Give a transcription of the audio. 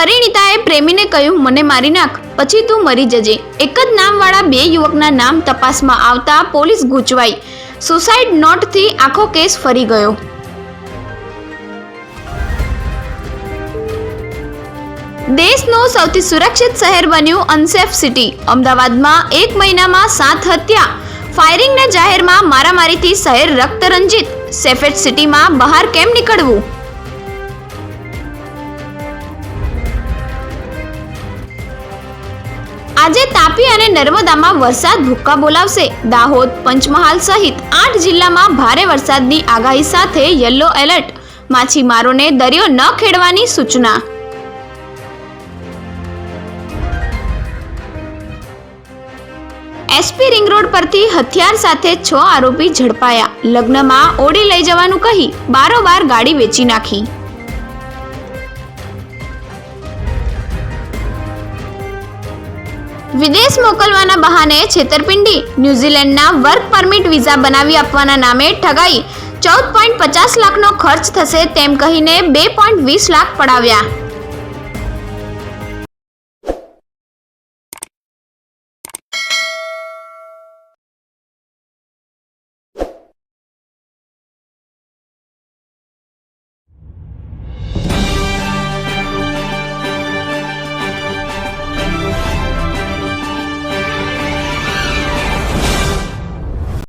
પરિણીતાએ પ્રેમીને કહ્યું, મને મારી નાખ, પછી તું મરી જજે. એક જ નામવાળા બે યુવકના નામ તપાસમાં આવતા પોલીસ ગૂંચવાઈ. સુસાઇડ નોટથી આખો કેસ ફરી ગયો. દેશનું સૌથી સુરક્ષિત શહેર બન્યું અનસેફ સિટી. અમદાવાદમાં 1 મહિનામાં 7 હત્યા. ફાયરિંગના જાહેરમાં મારામારીથી શહેર રક્તરંજિત. સેફેસ્ટ સિટીમાં બહાર કેમ નીકળવું? આજે તાપી અને નર્મદામાં વરસાદ ભૂક્કા બોલાવશે. દાહોદ, પંચમહાલ સહિત 8 જિલ્લામાં ભારે વરસાદની આગાહી સાથે યલો એલર્ટ. માછીમારોને દરિયો ન ખેડવાની સૂચના. એસપી રિંગ રોડ પરથી હથિયાર સાથે 6 આરોપી ઝડપાયા. લગ્નમાં ઓડી લઈ જવાનું કહી બારોબાર ગાડી વેચી નાખી. વિદેશ મોકલવાના બહાને છેતરપિંડી. ન્યૂઝીલેન્ડના વર્ક પરમિટ વિઝા બનાવી આપવાના નામે ઠગાઈ. 14.50 લાખનો ખર્ચ થશે તેમ કહીને 2.20 લાખ પડાવ્યા.